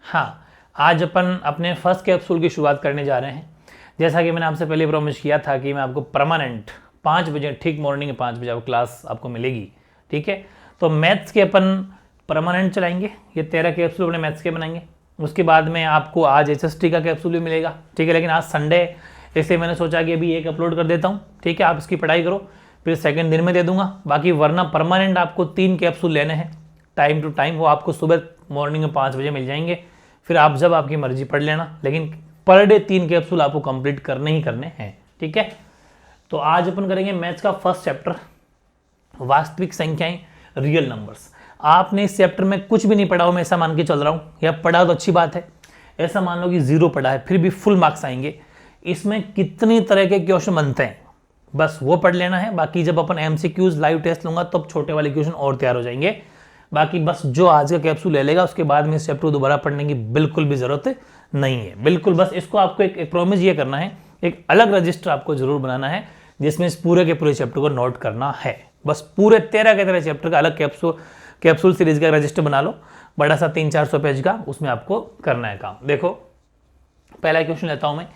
हाँ, आज अपन अपने फर्स्ट कैप्सूल की शुरुआत करने जा रहे हैं। जैसा कि मैंने आपसे पहले प्रॉमिस किया था कि मैं आपको परमानेंट 5 बजे, ठीक मॉर्निंग के 5 बजे आपको क्लास आपको मिलेगी, ठीक है। तो मैथ्स के अपन परमानेंट चलाएंगे, ये 13 कैप्सूल अपने मैथ्स के बनाएंगे। उसके बाद में आपको आज एसएसटी का कैप्सूल भी मिलेगा, ठीक है। लेकिन आज संडे है, इसलिए मैंने सोचा कि अभी एक अपलोड कर देता हूँ, ठीक है। आप इसकी पढ़ाई करो, फिर सेकंड दिन में दे दूंगा। बाकी वरना परमानेंट आपको 3 कैप्सूल लेने हैं टाइम टू टाइम, वो आपको सुबह मॉर्निंग में 5 बजे मिल जाएंगे। फिर आप जब आपकी मर्जी पढ़ लेना, लेकिन पर डे 3 कैप्सूल आपको कंप्लीट करने ही करने हैं, ठीक है। तो आज अपन करेंगे मैथ्स का फर्स्ट चैप्टर, वास्तविक संख्याएं, रियल नंबर्स। आपने इस चैप्टर में कुछ भी नहीं पढ़ा हो, मैं ऐसा मान के चल रहा हूं, या पढ़ा तो अच्छी बात है। ऐसा मान लो कि 0 पढ़ा है, फिर भी फुल मार्क्स आएंगे। इसमें कितनी तरह के क्वेश्चन बनते हैं, बस वो पढ़ लेना है। बाकी जब अपन एमसीक्यूज लाइव टेस्ट लूंगा तब तो छोटे वाले क्वेश्चन और तैयार हो जाएंगे। बाकी बस जो आज का कैप्सूल ले लेगा, उसके बाद में इस चैप्टर को दोबारा पढ़ने की बिल्कुल भी जरूरत नहीं है, बिल्कुल। बस इसको आपको एक प्रॉमिस ये करना है, एक अलग रजिस्टर आपको जरूर बनाना है जिसमें इस पूरे के पूरे चैप्टर को नोट करना है। बस पूरे 13 के 13 चैप्टर का अलग कैप्सूल सीरीज का रजिस्टर बना लो, बड़ा सा 300-400 पेज का, उसमें आपको करना है काम। देखो, पहला क्वेश्चन लेता हूं मैं।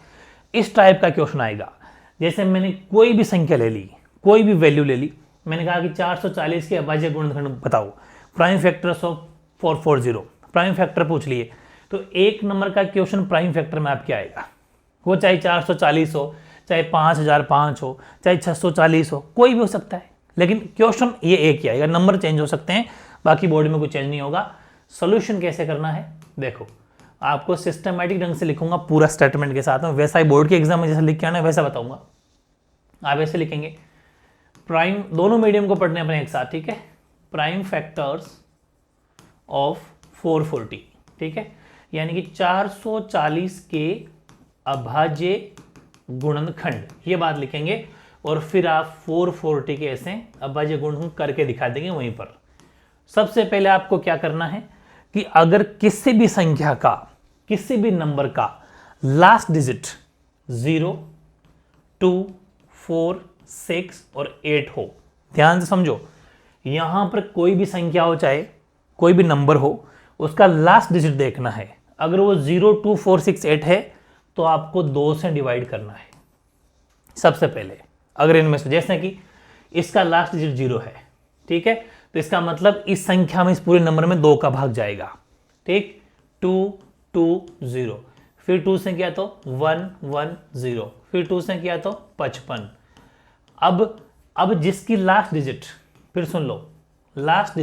इस टाइप का क्वेश्चन आएगा, जैसे मैंने कोई भी संख्या ले ली, कोई भी वैल्यू ले ली, मैंने कहा कि 440 के अभाज्य गुणनखंड बताओ, prime factors of 440, prime factor पूछ लिए। तो 1 नंबर का क्वेश्चन प्राइम फैक्टर में आपके आएगा, वो चाहे 440 हो, चाहे 5005 हो, चाहे 640 हो, कोई भी हो सकता है, लेकिन क्वेश्चन ये एक ही आएगा। नंबर चेंज हो सकते हैं, बाकी बोर्ड में कुछ चेंज नहीं होगा। सोल्यूशन कैसे करना है, देखो, आपको सिस्टमैटिक ढंग से लिखूंगा पूरा स्टेटमेंट के साथ में, वैसा ही बोर्ड के एग्जाम में जैसा लिख के आना है वैसा बताऊंगा। आप ऐसे लिखेंगे, प्राइम, दोनों मीडियम को पढ़ने अपने एक साथ, ठीक है। प्राइम फैक्टर्स ऑफ 440, ठीक है, यानी कि 440 के अभाज्य गुणनखंड, ये बात लिखेंगे। और फिर आप 440 के ऐसे अभाज्य गुणनखंड करके दिखा देंगे वहीं पर। सबसे पहले आपको क्या करना है कि अगर किसी भी संख्या का, किसी भी नंबर का लास्ट डिजिट 0, 2, 4, 6 और 8 हो, ध्यान से समझो, यहां पर कोई भी संख्या हो, चाहे कोई भी नंबर हो, उसका लास्ट डिजिट देखना है। अगर वो 0, 2, 4, 6, 8 है तो आपको 2 से डिवाइड करना है सबसे पहले। अगर इनमें से, जैसे कि इसका लास्ट डिजिट 0 है, ठीक है, तो इसका मतलब इस संख्या में, इस पूरे नंबर में 2 का भाग जाएगा, ठीक। 2, 2, 0, फिर 2 से किया तो 1, 1, 0, फिर 2 से किया तो 55। अब जिसकी लास्ट डिजिट, फिर सुन लो, लास्ट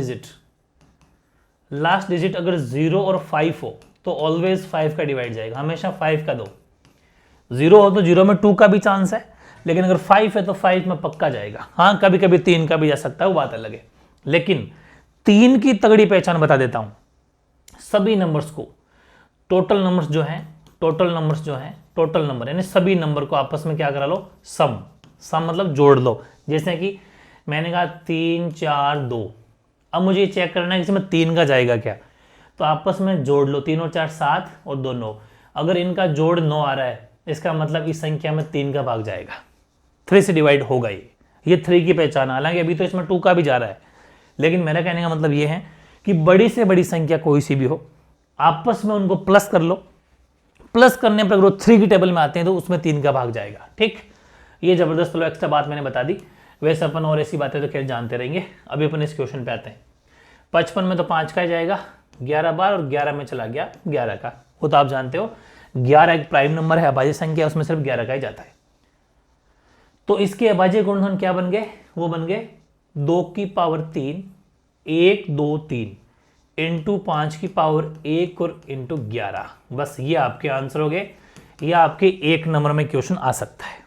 डिजिट अगर 0 और 5 हो तो ऑलवेज 5 का डिवाइड जाएगा, हमेशा 5 का दो। 0 हो तो 0 में 2 का भी चांस है, लेकिन अगर 5 है तो 5 में पक्का जाएगा। हाँ, कभी कभी 3 का भी जा सकता है, वो बात अलग है। लेकिन 3 की तगड़ी पहचान बता देता हूं, सभी नंबर्स को, टोटल नंबर्स जो हैं, टोटल नंबर यानी सभी नंबर को आपस में क्या करा लो, सम मतलब जोड़ लो। जैसे कि मैंने कहा 3, 4, 2, अब मुझे चेक करना है कि इसमें 3 का जाएगा क्या, तो आपस में जोड़ लो, 3 और 4 7 और 2 9। अगर इनका जोड़ 9 आ रहा है, इसका मतलब इस संख्या में 3 का भाग जाएगा, 3 से डिवाइड होगा ये 3 की पहचान। हालांकि अभी तो इसमें 2 का भी जा रहा है, लेकिन मेरा कहने का मतलब ये है कि बड़ी से बड़ी संख्या कोई सी भी हो, आपस में उनको प्लस कर लो। प्लस करने पर अगर वो 3 की टेबल में आते हैं तो उसमें 3 का भाग जाएगा, ठीक। ये जबरदस्त लो एक्स्ट्रा बात मैंने बता दी, वैसे अपन और ऐसी बातें तो खैर जानते रहेंगे। अभी अपन इस क्वेश्चन पे आते हैं। 55 में तो 5 का ही जाएगा, 11 बार, और 11 में चला गया 11 का, वो तो आप जानते हो। 11 एक प्राइम नंबर है, अभाज्य संख्या, उसमें सिर्फ 11 का ही जाता है। तो इसके अभाज्य गुणनखंड क्या बन गए, वो बन गए 2 की पावर 3, 1, 2, 3 इंटू 5 की पावर 1 और इंटू 11। बस ये आपके आंसर हो गए। ये आपके 1 नंबर में क्वेश्चन आ सकता है।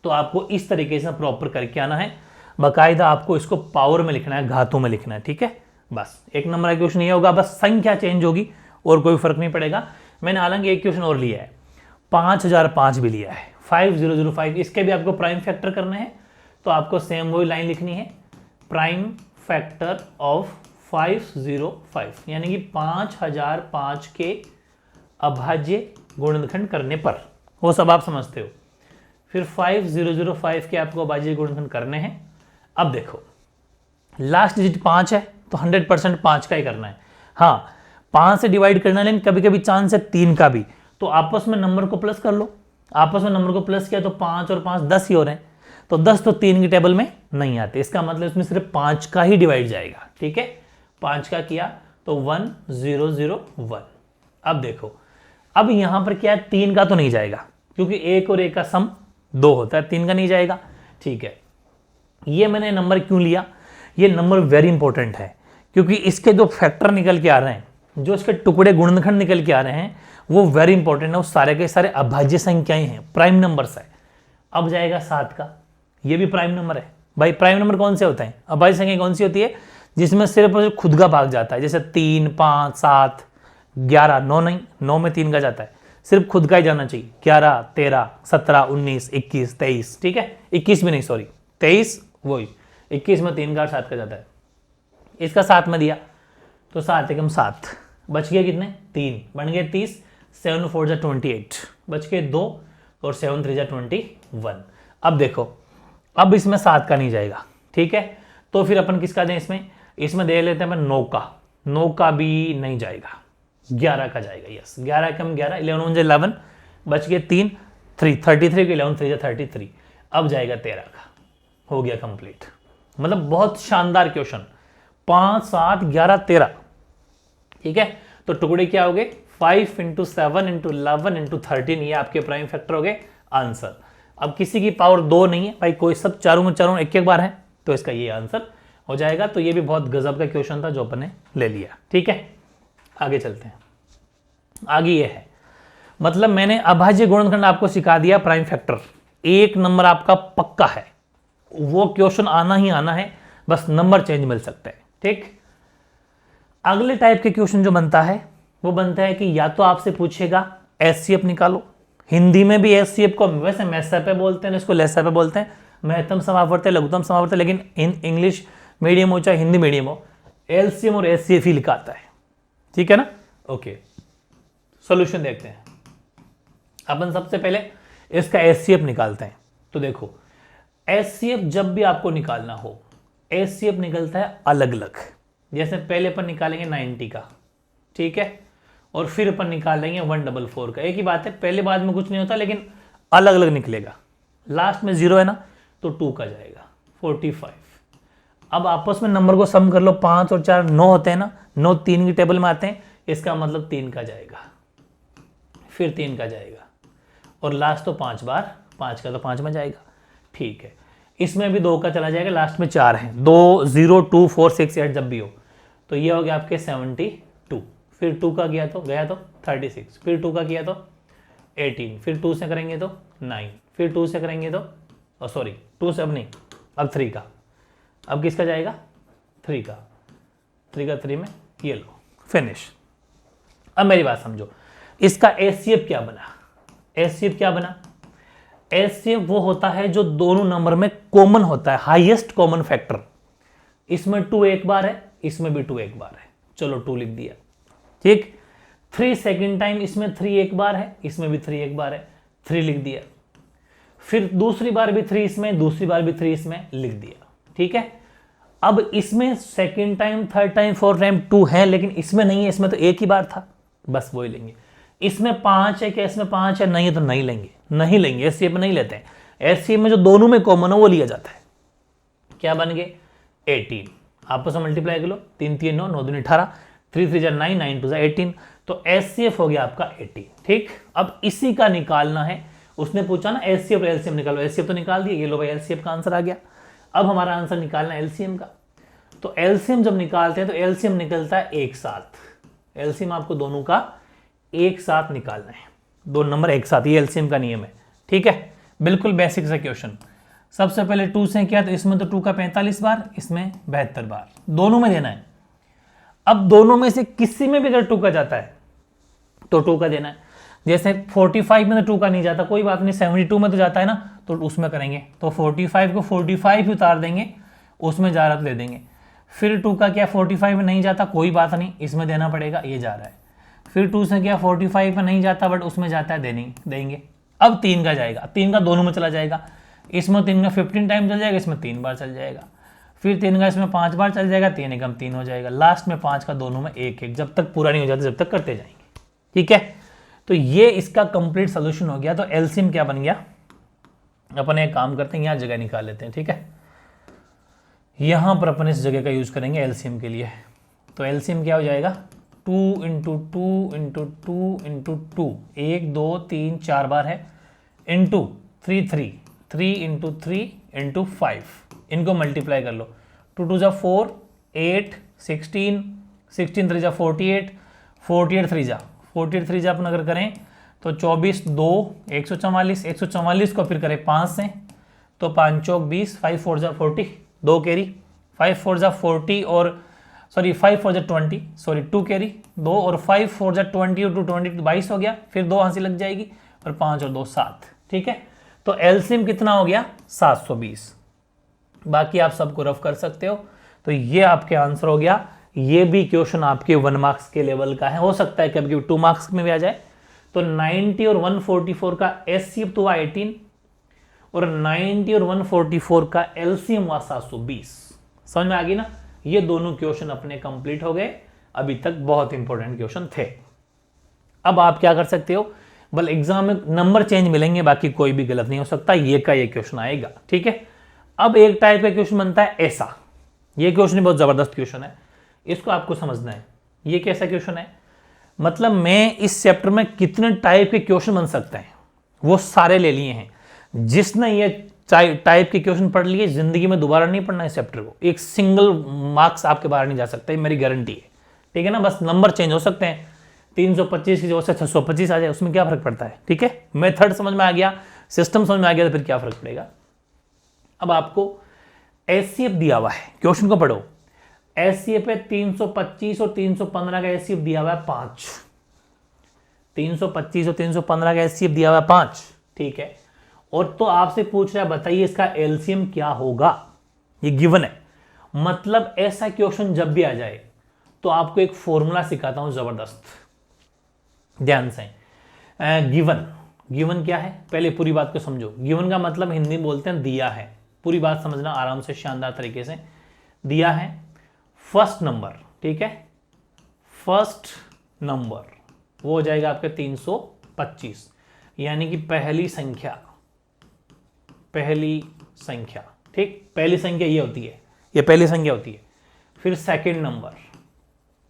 तो आपको इस तरीके से प्रॉपर करके आना है, बाकायदा आपको इसको पावर में लिखना है, घातों में लिखना है, ठीक है। बस 1 नंबर का क्वेश्चन ये होगा, बस संख्या चेंज होगी और कोई फर्क नहीं पड़ेगा। मैंने हालांकि एक क्वेश्चन और लिया है, 5005 भी लिया है, 5005, इसके भी आपको प्राइम फैक्टर करने हैं। तो आपको सेम वही लाइन लिखनी है, प्राइम फैक्टर ऑफ 505, यानी कि 5005 के अभाज्य गुणनखंड करने पर, वो सब आप समझते हो। फिर 5005 के आपको अभाज्य गुणनखंड करने हैं। अब देखो, लास्ट डिजिट 5 है तो 100% 5 का ही करना है। हाँ, 5 से डिवाइड करना, लेकिन कभी कभी चांस है 3 का भी, तो आपस में नंबर को प्लस कर लो। आपस में नंबर को प्लस किया तो 5 और 5 10 ही हो रहे हैं, तो 10 तो 3 की टेबल में नहीं आते, इसका मतलब इसमें सिर्फ 5 का ही डिवाइड जाएगा। ठीक है, 5 का किया तो 1 0 0 1। अब देखो, अब यहां पर क्या है, 3 का तो नहीं जाएगा क्योंकि 1 और 1 का सम 2 होता है, 3 का नहीं जाएगा। ठीक है, ये मैंने नंबर क्यों लिया, ये नंबर वेरी इंपॉर्टेंट है क्योंकि इसके जो फैक्टर निकल के आ रहे हैं, जो इसके टुकड़े गुणनखंड निकल के आ रहे हैं, वो वेरी इंपॉर्टेंट है। वो सारे के सारे अभाज्य संख्याएं हैं, प्राइम नंबर्स है। अब जाएगा 7 का, ये भी प्राइम नंबर है भाई। प्राइम नंबर कौन से होते हैं, अभाज्य संख्या कौन सी होती है, जिसमें सिर्फ खुद का भाग जाता है, जैसे 3 5 7 11, 9 नहीं, 9 में 3 का जाता है, सिर्फ खुद का ही जाना चाहिए। 11 13 17 19 21 23, ठीक है, 21 भी नहीं, सॉरी 23, वही 21 में 3 का 7 का जाता है। इसका 7 में दिया तो 7 एकम 7, बच गए कितने, 3, बन गए 30, 7 4 जा 28, बच गए 2 और 7 3 जा 21। अब देखो, अब इसमें 7 का नहीं जाएगा, ठीक है, तो फिर अपन किसका दें, इसमें दे लेते हैं अपन 9 का। 9 का भी नहीं जाएगा, 11 का जाएगा। यस, 11 कम 11, 11 1 11, बच गए 3 3 33 के 11 3 33। अब जाएगा 13 का, हो गया कंप्लीट। मतलब बहुत शानदार क्वेश्चन, 5 7 11 13, ठीक है। तो टुकड़े क्या हो गए, 5 × 7 × 11 × 13, ये आपके प्राइम फैक्टर हो गए आंसर। अब किसी की पावर 2 नहीं है भाई, कोई सब चारों में चारों एक एक बार है, तो इसका ये आंसर हो जाएगा। तो ये भी बहुत गजब का क्वेश्चन था जो अपन ने ले लिया, ठीक है। आगे चलते हैं, आगे ये है, मतलब मैंने अभाज्य गुणनखंड आपको सिखा दिया, प्राइम फैक्टर 1 नंबर आपका पक्का है, वो क्वेश्चन आना ही आना है, बस नंबर चेंज मिल सकता है, ठीक। अगले टाइप के क्वेश्चन जो बनता है वो बनता है कि या तो आपसे पूछेगा एचसीएफ निकालो, हिंदी में भी एचसीएफ को वैसे मैसएप बोलते हैं, इसको लेसएप बोलते हैं, महत्तम समावर्त, लघुत्तम समावर्त, लेकिन इन इंग्लिश मीडियम हो चाहे हिंदी मीडियम हो, एलसीएम और एचसीएफ ही लिखा आता है, ठीक है ना। ओके, सॉल्यूशन देखते हैं। अपन सबसे पहले इसका एचसीएफ निकालते हैं। तो देखो, एचसीएफ जब भी आपको निकालना हो, एचसीएफ निकलता है अलग अलग। जैसे पहले अपन निकालेंगे 90 का, ठीक है, और फिर अपन निकालेंगे 144 का। एक ही बात है, पहले बाद में कुछ नहीं होता, लेकिन अलग अलग निकलेगा। लास्ट में 0 है ना, तो 2 का जाएगा 45। अब आपस में नंबर को सम कर लो, 5 और 4 9 होते हैं ना, 9 3 की टेबल में आते हैं, इसका मतलब 3 का जाएगा, फिर 3 का जाएगा, और लास्ट तो 5 बार 5 का तो 5 में जाएगा, ठीक है। इसमें भी 2 का चला जाएगा, लास्ट में 4 है, 2 0 2 4 6 8 जब भी हो, तो ये हो गया आपके 72। फिर 2 का किया तो गया तो 36, फिर 2 का किया तो 18, फिर 2 से करेंगे तो 9, फिर 2 से करेंगे तो सॉरी 2 से अब नहीं, अब 3 का, अब किसका जाएगा 3 का, 3 का 3 में ये लो, फिनिश। अब मेरी बात समझो, इसका एचसीएफ क्या बना, एचसीएफ क्या बना, एचसीएफ वो होता है जो दोनों नंबर में कॉमन होता है, हाईएस्ट कॉमन फैक्टर। इसमें 2 एक बार है, इसमें भी 2 एक बार है, चलो 2 लिख दिया, ठीक। 3 सेकेंड टाइम, इसमें 3 एक बार है, इसमें भी 3 एक बार है, 3 लिख दिया। फिर दूसरी बार भी 3 इसमें, दूसरी बार भी 3 इसमें, लिख दिया, ठीक है। अब इसमें second time, third time, fourth time 2 है, लेकिन इसमें नहीं है, इसमें तो एक ही बार था, बस वही लेंगे। इसमें 5 है, क्या इसमें 5 है, नहीं है तो नहीं लेंगे, नहीं लेंगे, एचसीएफ में नहीं लेते हैं। एचसीएफ में जो दोनों में कॉमन है वो लिया जाता है। क्या बन गए 18, आपस में मल्टीप्लाई कर लो, 3 3 9 9 2 18, 3 3 9 9 2 18, तो एचसीएफ हो गया आपका 18, ठीक। अब इसी का निकालना है, उसने पूछा ना एचसीएफ और एलसीएम निकालो, एचसीएफ तो निकाल दिया, ये लो भाई एलसीएफ का आंसर आ गया। अब हमारा आंसर निकालना है एलसीएम का। तो एलसीएम जब निकालते हैं तो एलसीएम निकलता है एक साथ, एलसीएम आपको दोनों का एक साथ निकालना है, दो नंबर एक साथ, ये एलसीएम का नियम है, ठीक है। बिल्कुल बेसिक सा क्वेश्चन। सबसे पहले 2 से किया तो इसमें तो 2 का 45 बार, इसमें 72 बार, दोनों में देना है। अब दोनों में से किसी में भी अगर 2 का जाता है तो 2 का देना है। जैसे 45 में तो 2 का नहीं जाता, कोई बात नहीं, 72 में तो जाता है ना, तो उसमें करेंगे, तो 45 को 45 ही उतार देंगे, उसमें जा रहा तो दे देंगे। फिर 2 का क्या 45 में नहीं जाता, कोई बात नहीं, इसमें देना पड़ेगा, ये जा रहा है। फिर 2 से क्या 45 में नहीं जाता बट उसमें जाता है, देंगे। अब 3 का जाएगा, 3 का दोनों में चला जाएगा, इसमें 3 का 15 टाइम चल जाएगा, इसमें 3 बार चल जाएगा। फिर 3 का इसमें 5 बार चल जाएगा, 3 एकम 3 हो जाएगा, लास्ट में 5 का दोनों में 1 1, जब तक पूरा नहीं हो जाता जब तक करते जाएंगे। ठीक है, तो ये इसका कंप्लीट सोल्यूशन हो गया। तो एलसीएम क्या बन गया, अपन एक काम करते हैं यहाँ जगह निकाल लेते हैं। ठीक है, यहाँ पर अपन इस जगह का यूज करेंगे एलसीएम के लिए। तो एलसीएम क्या हो जाएगा, 2 इंटू 2 इंटू 2 इंटू 2, 1 2 3 4 बार है, इंटू 3 3 3 इंटू 3 इंटू 5, इनको मल्टीप्लाई कर लो। 2 2 जा 4, 8 16, 16 3 जा 48, 48 3 जा 48 3 जा अपन अगर करें तो 24 2 144, 144 को फिर करें 5 से तो 5 चौक 20, 5 4 जा 40, 2 कैरी, 5 4 जा 40 और सॉरी 5 4 जा 20, सॉरी 2 कैरी 2 और 5 4 जा 20 और 2 20 22 हो गया, फिर 2 हांसी लग जाएगी और 5 और 2 7। ठीक है, तो एलसीएम कितना हो गया 720। बाकी आप सबको रफ कर सकते हो। तो ये आपके आंसर हो गया। ये भी क्वेश्चन आपके 1 मार्क्स के लेवल का है, हो सकता है कभी 2 मार्क्स में भी आ जाए। तो 90 और 144 का एचसीएफ तो हुआ 18 और 90 और 144 का एलसीएम हुआ 720। समझ में आ गई ना, ये दोनों क्वेश्चन अपने कंप्लीट हो गए। अभी तक बहुत इंपॉर्टेंट क्वेश्चन थे। अब आप क्या कर सकते हो, बल एग्जाम में नंबर चेंज मिलेंगे, बाकी कोई भी गलत नहीं हो सकता, ये का ये क्वेश्चन आएगा। ठीक है, अब एक टाइप का क्वेश्चन बनता है ऐसा, ये क्वेश्चन बहुत जबरदस्त क्वेश्चन है, इसको आपको समझना है। ये कैसा क्वेश्चन है, मतलब मैं इस चैप्टर में कितने टाइप के क्वेश्चन बन सकते हैं वो सारे ले लिए हैं। जिसने ये टाइप के क्वेश्चन पढ़ लिए जिंदगी में दोबारा नहीं पढ़ना इस चैप्टर को, एक सिंगल मार्क्स आपके बाहर नहीं जा सकता, ये मेरी गारंटी है। ठीक है ना, बस नंबर चेंज हो सकते हैं, 325 की जगह से 625 आ जाए, उसमें क्या फर्क पड़ता है। ठीक है, मेथड समझ में आ गया, सिस्टम समझ में आ गया, तो फिर क्या फर्क पड़ेगा। अब आपको एचसीएफ दिया हुआ है, क्वेश्चन को पढ़ो। एचसीएफ है 325 और 315 का एचसीएफ दिया हुआ है 5, 325 और 315 का एचसीएफ दिया हुआ है 5। ठीक है, और तो आपसे पूछ रहा है बताइए इसका एलसीएम क्या होगा, ये गिवन है। मतलब ऐसा क्वेश्चन जब भी आ जाए तो आपको एक फॉर्मूला सिखाता हूं जबरदस्त, ध्यान से। गिवन, गिवन क्या है पहले पूरी बात को समझो। गिवन का मतलब हिंदी में बोलते हैं दिया है, पूरी बात समझना आराम से शानदार तरीके से। दिया है फर्स्ट नंबर, ठीक है, फर्स्ट नंबर वो हो जाएगा आपके 325, यानी कि पहली संख्या, पहली संख्या। ठीक, पहली संख्या ये होती है, ये पहली संख्या होती है। फिर सेकंड नंबर,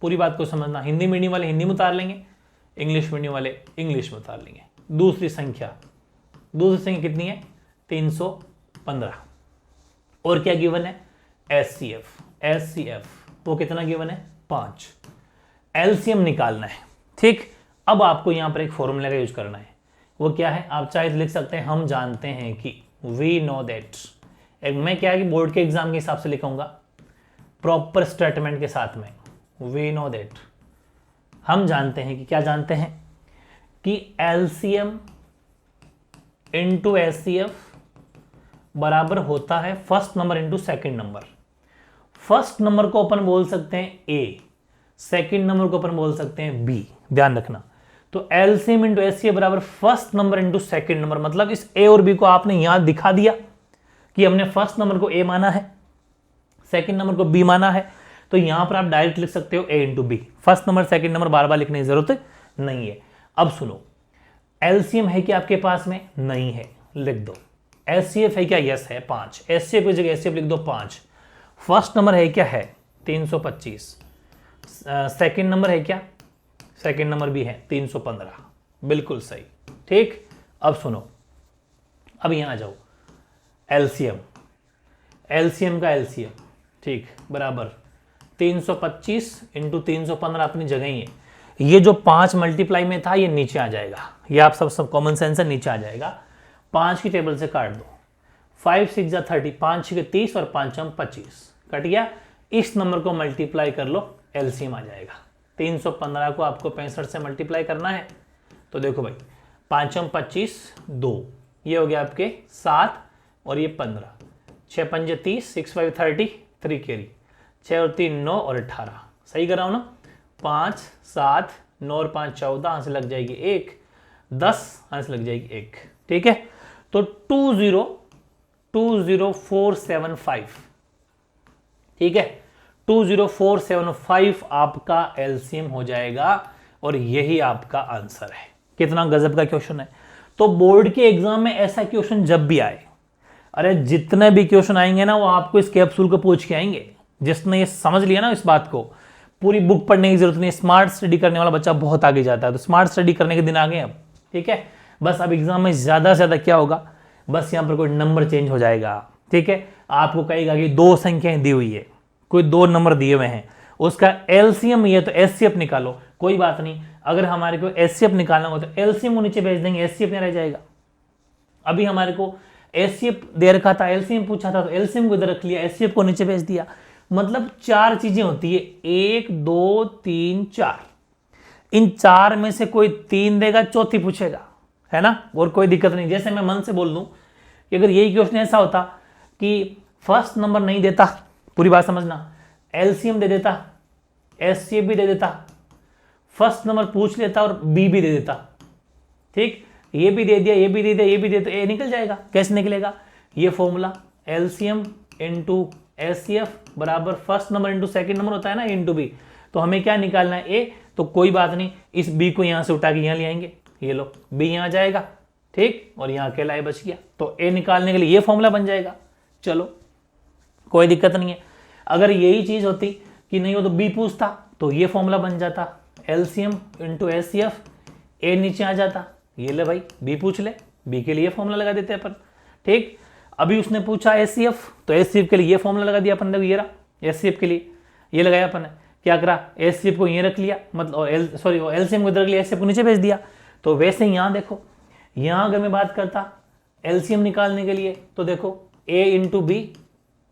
पूरी बात को समझना, हिंदी मीडियम वाले हिंदी में उतार लेंगे, इंग्लिश मीडियम वाले इंग्लिश में उतार लेंगे। दूसरी संख्या, दूसरी संख्या कितनी है 315। और क्या गिवन है एचसीएफ, एचसीएफ वो कितना गिवन है 5। एलसीएम निकालना है। ठीक, अब आपको यहां पर एक फॉर्मूला का यूज करना है, वो क्या है आप चाहे लिख सकते हैं, हम जानते हैं कि, वी नो दैट। मैं क्या है कि बोर्ड के एग्जाम के हिसाब से लिखूंगा प्रॉपर स्टेटमेंट के साथ में, वी नो दैट, हम जानते हैं कि, क्या जानते हैं कि एलसीएम इंटू एचसीएफ बराबर होता है first number into second number. First number को अपन बोल सकते हैं ए, सेकंड नंबर को अपन बोल सकते हैं बी, ध्यान रखना। तो एलसीएम इंटू एचसीएफ बराबर first number into second number, मतलब इस ए और बी को आपने यहां दिखा दिया कि हमने फर्स्ट नंबर को ए माना है, सेकंड नंबर को बी माना है। तो यहां पर आप डायरेक्ट लिख सकते हो A into B, first number second number बार बार लिखने की जरूरत नहीं है। अब सुनो, एलसीएम है कि आपके पास में नहीं है, लिख दो। एचसीएफ है क्या, यस है 5, एचसीएफ की जगह एचसीएफ लिख दो 5। फर्स्ट नंबर है क्या, है 325। सेकंड नंबर है क्या, सेकंड नंबर भी है 315, बिल्कुल सही। ठीक, अब सुनो, अब यहां आ जाओ, एलसीएम, एलसीएम का एलसीएम, ठीक, बराबर 325 इंटू 315 अपनी जगह ही है। ये जो 5 मल्टीप्लाई में था ये नीचे आ जाएगा, ये आप सब कॉमन सेंस है, नीचे आ जाएगा। 5 की टेबल से काट दो, 5 6 जा 30, 5 6 30 और 5 25 कट गया। इस नंबर को मल्टीप्लाई कर लो, एलसीएम आ जाएगा। 315 को आपको 65 से मल्टीप्लाई करना है, तो देखो भाई 5 25 2, ये हो गया आपके 7 और ये 15, 6 5 30, 6 5 30, 3 कैरी, 6 और 3 9 और 18, सही कर रहा हूं ना। 5 7 9 और 5 14, यहाँ से लग जाएगी 1, 10 यहाँ से लग जाएगी 1। ठीक है, तो 20475 ठीक है, 20475 आपका एलसीएम हो जाएगा और यही आपका आंसर है। कितना गजब का क्वेश्चन है। तो बोर्ड के एग्जाम में ऐसा क्वेश्चन जब भी आए, अरे जितने भी क्वेश्चन आएंगे ना वो आपको इस कैप्सूल को पूछ के आएंगे। जिसने ये समझ लिया ना इस बात को, पूरी बुक पढ़ने की जरूरत नहीं, स्मार्ट स्टडी करने वाला बच्चा बहुत आगे जाता है। तो स्मार्ट स्टडी करने के दिन आ गए अब, ठीक है। बस अब एग्जाम में ज्यादा से ज्यादा क्या होगा, बस यहाँ पर कोई नंबर चेंज हो जाएगा, ठीक है। आपको कहेगा कि 2 संख्याएं दी हुई है, कोई 2 नंबर दिए हुए हैं, उसका एलसीएम ये तो एचसीएफ निकालो। कोई बात नहीं, अगर हमारे को एचसीएफ निकालना हो तो एलसीएम को नीचे भेज देंगे, एचसीएफ नहीं रह जाएगा। अभी हमारे को एचसीएफ दे रखा था, एलसीएम पूछा था तो एलसीएम को इधर रख लिया, एचसीएफ को नीचे भेज दिया। मतलब 4 चीजें होती है, 1 2 3 4। इन 4 में से कोई 3 देगा, चौथी पूछेगा, है ना। और कोई दिक्कत नहीं। जैसे मैं मन से बोल दूं कि अगर यही क्वेश्चन ऐसा होता कि फर्स्ट नंबर नहीं देता, पूरी बात समझना, एलसीएम दे देता, एचसीएफ भी दे देता, फर्स्ट नंबर पूछ लेता और बी भी दे देता, ठीक, ये भी दे दिया, ये भी दे दिया, ये भी दे, तो ए निकल जाएगा। कैसे निकलेगा, ये फॉर्मूला एलसीएम इंटू एचसीएफ बराबर first number into second number होता है ना, इंटू बी। तो हमें क्या निकालना है, ए। तो कोई बात नहीं, इस बी को यहां से उठा के यहां ले आएंगे, ये लो बी यहां जाएगा, ठीक, और यहां अकेला ए बच गया। तो ए निकालने के लिए ये फॉर्मूला बन जाएगा। चलो कोई दिक्कत नहीं है। अगर यही चीज होती कि नहीं हो तो बी पूछता तो ये फॉर्मूला बन जाता, एलसीएम इंटू एचसीएफ, ए नीचे आ जाता, ये ले भाई बी पूछ ले, बी के लिए फॉर्मूला लगा देते अपन, ठीक। अभी उसने पूछा एचसीएफ, तो एचसीएफ के लिए ये फॉर्मूला लगा दिया अपन ने, ये रहा एचसीएफ के लिए, ये लगाया अपन ने। क्या करा, एचसीएफ को ये रख लिया, मतलब एलसीएम को इधर रख लिया, एचसीएफ को नीचे भेज दिया। तो वैसे यहाँ देखो, यहाँ अगर मैं बात करता एलसीएम निकालने के लिए तो देखो ए इंटू बी,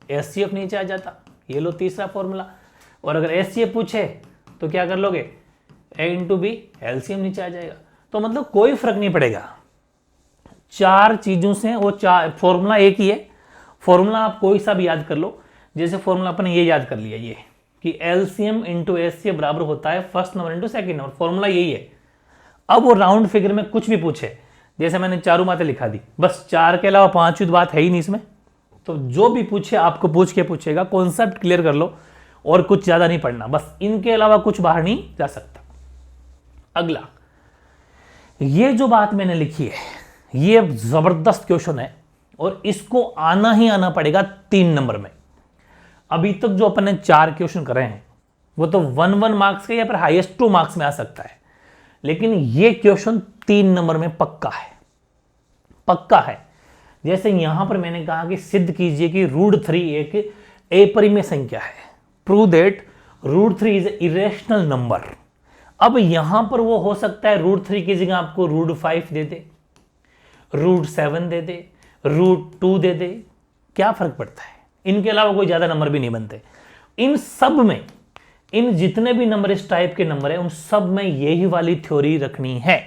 एचसीएफ नीचे आ जाता, ये लो तीसरा फॉर्मूला। और अगर एचसीएफ पूछे तो क्या कर लोगे, ए इंटू बी, एलसीएम नीचे आ जाएगा। तो मतलब कोई फर्क नहीं पड़ेगा, 4 चीजों से वो 4 फॉर्मूला एक ही है। फॉर्मूला आप कोई सा भी याद कर लो, जैसे फॉर्मूला अपन ये याद कर लिया, ये कि एलसीएम इंटू एचसीएफ बराबर होता है first number into second number, formula यही है। अब वो राउंड फिगर में कुछ भी पूछे, जैसे मैंने चारों बातें लिखा दी, बस 4 के अलावा 5वीं बात है ही नहीं इसमें। तो जो भी पूछे आपको पूछ के पूछेगा, कॉन्सेप्ट क्लियर कर लो और कुछ ज्यादा नहीं पढ़ना, बस इनके अलावा कुछ बाहर नहीं जा सकता। अगला, ये जो बात मैंने लिखी है ये जबरदस्त क्वेश्चन है और इसको आना ही आना पड़ेगा 3 नंबर में। अभी तक जो अपन ने 4 क्वेश्चन करे हैं वो तो 1 मार्क्स के या फिर हाईएस्ट 2 मार्क्स में आ सकता है, लेकिन ये क्वेश्चन 3 नंबर में पक्का है, पक्का है। जैसे यहां पर मैंने कहा कि सिद्ध कीजिए कि √3 एक अपरिमेय संख्या है, prove that √3 is irrational number. अब यहां पर वो हो सकता है √3 की जगह आपको √5 दे दे, √7 दे दे, √2 दे दे, क्या फर्क पड़ता है। इनके अलावा कोई ज्यादा नंबर भी नहीं बनते। इन सब में, इन जितने भी नंबर इस टाइप के नंबर है उन सब में यही वाली थ्योरी रखनी है।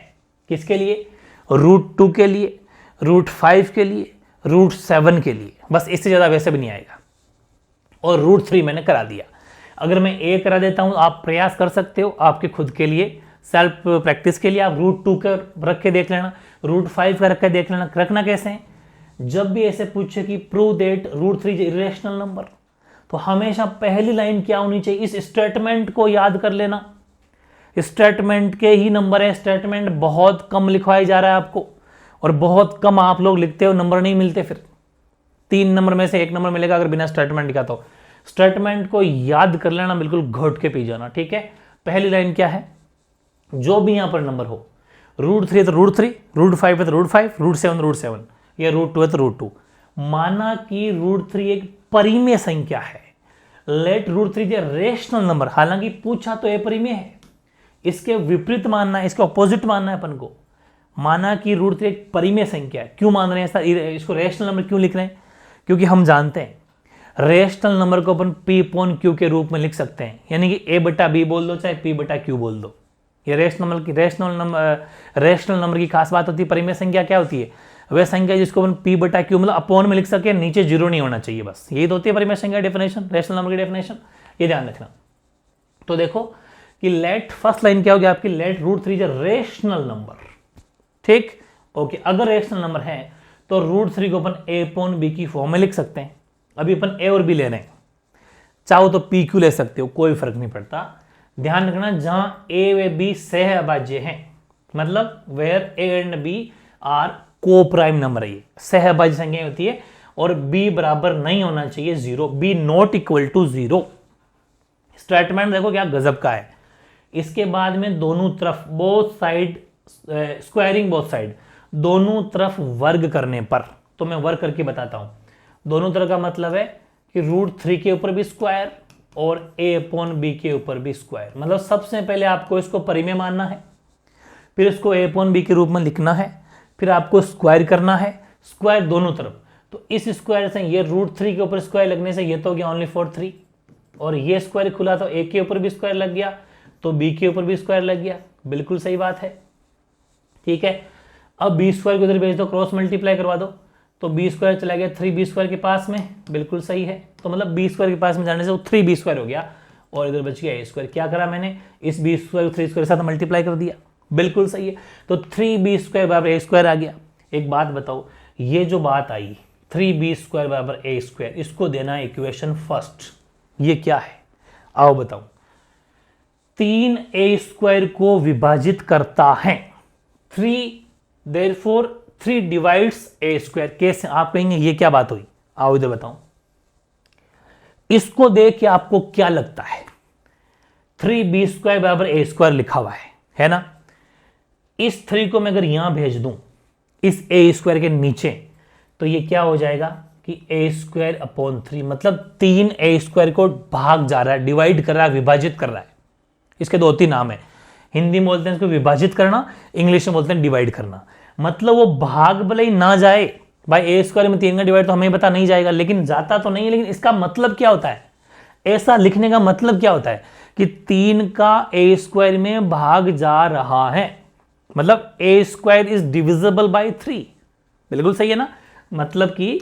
किसके लिए, √2 के लिए, √5 के लिए, √7 के लिए, बस इससे ज्यादा वैसे भी नहीं आएगा। और √3 मैंने करा दिया। अगर मैं ए करा देता हूं, आप प्रयास कर सकते हो आपके खुद के लिए, सेल्फ प्रैक्टिस के लिए आप √2 का रख के देख लेना, √5 का रख के देख लेना। रखना कैसे है, जब भी ऐसे पूछे कि prove that √3 is irrational number, तो हमेशा पहली लाइन क्या होनी चाहिए, इस स्टेटमेंट को याद कर लेना। स्टेटमेंट के ही नंबर है, स्टेटमेंट बहुत कम लिखवाया जा रहा है आपको और बहुत कम आप लोग लिखते हो, नंबर नहीं मिलते। फिर 3 नंबर में से 1 नंबर मिलेगा अगर बिना स्टेटमेंट लिखा। तो स्टेटमेंट को याद कर लेना, बिल्कुल घोट के पी जाना, ठीक है। पहली लाइन क्या है, जो भी यहां पर नंबर हो, √3 है तो √3, √5 है तो √5, √7 √7, या √2 है तो √2। माना कि √3 एक परिमेय संख्या है, लेट √3 ए रेशनल नंबर। हालांकि पूछा तो अपरिमेय है, इसके विपरीत मानना है, इसके ऑपोजिट मानना है अपन को। माना कि √3 एक परिमेय संख्या है। क्यों मान रहे हैं ऐसा, इसको रेशनल नंबर क्यों लिख रहे हैं, क्योंकि हम जानते हैं रेशनल नंबर को अपन P/Q के रूप में लिख सकते हैं, यानी कि A/B बोल दो चाहे P/Q बोल दो। ये रेशनल नंबर की खास बात होती है। परिमेय संख्या क्या होती है, वह संख्या जिसको अपन P/Q मतलब अपॉन में लिख सके, नीचे 0 नहीं होना चाहिए, बस यही तो होती है परिमेय संख्या डेफिनेशन, रेशनल नंबर की डेफिनेशन, ये ध्यान रखना। तो देखो कि लेट, फर्स्ट लाइन क्या होगी आपकी, let √3 is a rational number, ठीक, ओके। अगर रेशनल नंबर है तो √3 को अपन A/B की फॉर्म में लिख सकते हैं। अभी अपन A और B ले रहे हैं, चाहो तो पी क्यू ले सकते हो, कोई फर्क नहीं पड़ता। ध्यान रखना जहां ए व बी सह अभाज्य हैं, मतलब where A and B are coprime number है, ये सह अभाज्य संख्या होती है, और बी बराबर नहीं होना चाहिए zero, B not equal to zero. Statement देखो क्या गजब का है। इसके बाद में दोनों तरफ both side squaring both side, दोनों तरफ वर्ग करने पर, तो मैं वर्ग करके बताता हूं। दोनों तरफ का मतलब है कि √3 के ऊपर भी स्क्वायर और a/b के ऊपर भी स्क्वायर, मतलब सबसे पहले आपको इसको परिमेय मानना है, फिर इसको a/b के रूप में लिखना है, फिर आपको स्क्वायर करना है, स्क्वायर दोनों तरफ। तो इस स्क्वायर से ये √3 के ऊपर स्क्वायर लगने से ये तो हो गया ओनली फॉर 3, और ये स्क्वायर खुला तो a के ऊपर भी स्क्वायर लग गया, तो b के ऊपर भी स्क्वायर लग गया, बिल्कुल सही बात है। ठीक है, अब बी स्क्वायर को इधर भेज दो, क्रॉस मल्टीप्लाई करवा दो, तो बी स्क्वायर चला गया 3b स्क्वायर के पास में, बिल्कुल सही है। तो मतलब बी स्क्वायर के पास में जाने से वो 3b स्क्वायर हो गया, और इधर बच गया a स्क्वायर। क्या करा मैंने, इस बी स्क्वायर को 3 स्क्वायर के साथ मल्टीप्लाई कर दिया, बिल्कुल सही है। तो 3b स्क्वायर बराबर a स्क्वायर आ गया। एक बात बताओ, ये जो बात आई 3b स्क्वायर बराबर a स्क्वायर, इसको देना है इक्वेशन फर्स्ट, ये क्या है आओ बताओ। 3a स्क्वायर को विभाजित करता है 3, देयरफॉर 3 डिवाइड्स a स्क्वायर। कैसे, आप कहेंगे ये क्या बात हुई, आओ इधर बताऊं। इसको देख के आपको क्या लगता है, 3b स्क्वायर बराबर a स्क्वायर लिखा हुआ है ना। इस 3 को मैं अगर यहां भेज दूं इस a स्क्वायर के नीचे, तो ये क्या हो जाएगा कि a स्क्वायर अपॉन 3, मतलब 3a स्क्वायर को भाग जा रहा है, डिवाइड कर रहा है, विभाजित कर रहा है। इसके 2-3 नाम है, हिंदी में बोलते हैं इसको विभाजित करना, इंग्लिश में बोलते हैं डिवाइड करना। मतलब वो भाग भले ही ना जाए, भाई ए स्क्वायर में 3 का डिवाइड तो हमें पता नहीं जाएगा, लेकिन जाता तो नहीं है, लेकिन इसका मतलब क्या होता है, ऐसा लिखने का मतलब क्या होता है कि 3 का ए स्क्वायर में भाग जा रहा है, मतलब ए स्क्वायर इज डिविजिबल बाई 3, बिल्कुल सही है ना। मतलब कि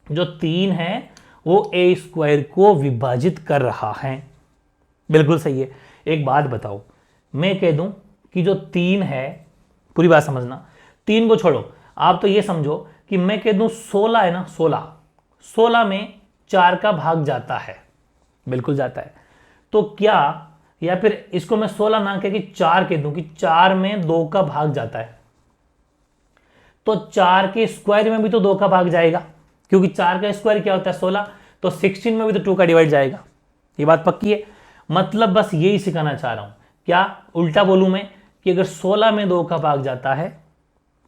जो 3 है वो ए स्क्वायर को विभाजित कर रहा है, बिल्कुल सही है। एक बात बताओ, मैं कह दूं कि जो 3 है, पूरी बात समझना, 3 को छोड़ो, आप तो ये समझो कि मैं कह दूं 16 है ना, 16 में 4 का भाग जाता है, बिल्कुल जाता है। तो क्या, या फिर इसको मैं 16 ना कह के 4 कह दूं कि 4 में 2 का भाग जाता है, तो 4 के स्क्वायर में भी तो 2 का भाग जाएगा, क्योंकि 4 का स्क्वायर क्या होता है 16, तो 16 में भी तो 2 का डिवाइड जाएगा। ये बात पक्की है। मतलब बस यही सिखाना चाह रहा हूं, क्या उल्टा बोलूं मैं कि अगर 16 में 2 का भाग जाता है,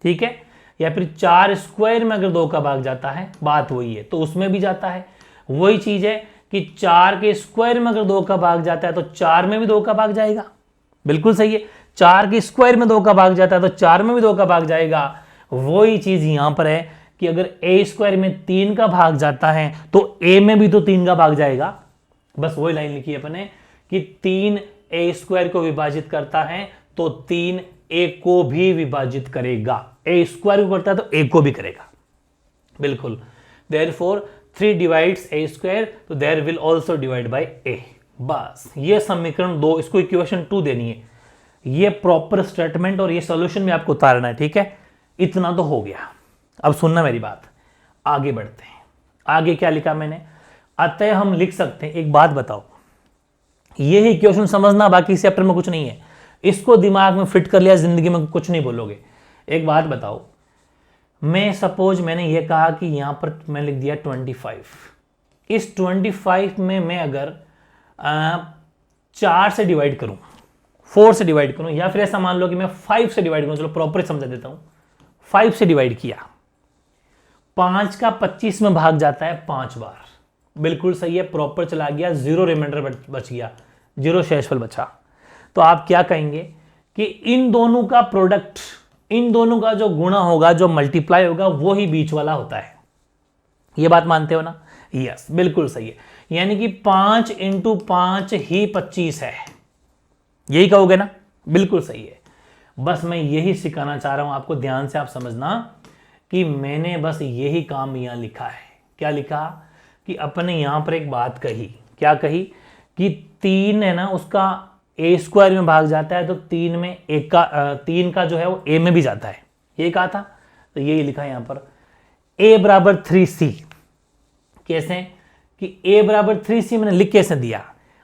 ठीक है, या फिर 4 स्क्वायर में अगर 2 का भाग जाता है, बात वही है, तो उसमें भी जाता है। वही चीज है कि 4 के स्क्वायर में अगर 2 का भाग जाता है तो 4 में भी 2 का भाग जाएगा, बिल्कुल सही है। 4 के स्क्वायर में 2 का भाग जाता है तो 4 में भी 2 का भाग जाएगा। वही चीज यहां पर है कि अगर ए स्क्वायर में 3 का भाग जाता है तो ए में भी तो 3 का भाग जाएगा। बस वही लाइन लिखी है अपने कि 3 ए स्क्वायर को विभाजित करता है तो 3 ए को भी विभाजित करेगा, ए स्क्वायर को करता है तो ए को भी करेगा, बिल्कुल। देयरफॉर 3 डिवाइड्स ए स्क्वायर, तो there will also divide by A. बस ये समीकरण 2, इसको इक्वेशन 2 देनी है। ये प्रॉपर स्टेटमेंट और ये सॉल्यूशन भी आपको उतारना है, ठीक है। इतना तो हो गया। अब सुनना मेरी बात, आगे बढ़ते हैं। आगे क्या लिखा मैंने, अतः हम लिख सकते हैं, एक बात बताओ, ये ही इक्वेशन समझना, बाकी इस चैप्टर में कुछ नहीं है। इसको दिमाग में फिट कर लिया, जिंदगी में कुछ नहीं बोलोगे। एक बात बताओ, मैं सपोज मैंने ये कहा कि यहां पर मैं लिख दिया 25, इस 25 में मैं अगर 4 से डिवाइड करूं, 4 से डिवाइड करूं, या फिर ऐसा मान लो कि मैं 5 से डिवाइड करूं, चलो प्रॉपर समझा देता हूं। 5 से डिवाइड किया, 5 का 25 में भाग जाता है 5 बार, बिल्कुल सही है, प्रॉपर चला गया, 0 रिमाइंडर बच गया, 0 शेषफल बचा। तो आप क्या कहेंगे कि इन दोनों का प्रोडक्ट, इन दोनों का जो गुणा होगा, जो मल्टीप्लाई होगा, वो ही बीच वाला होता है। ये बात मानते हो ना? यस, बिल्कुल सही है। यानी कि 5 इंटू 5 ही 25 है, यही कहोगे ना? बिल्कुल सही है। बस मैं यही सिखाना चाह रहा हूं आपको, ध्यान से आप समझना कि मैंने बस यही काम यहां लिखा है। क्या लिखा कि अपने यहां पर एक बात कही, क्या कही कि 3 है ना, उसका ए स्क्वायर में भाग जाता है, तो 3 में 3 का जो है वो ए में भी जाता है, ये कहा था। तो यही लिखा है यहां पर, a बराबर 3c। कैसे कि a बराबर 3c मैंने लिख कैसे दिया,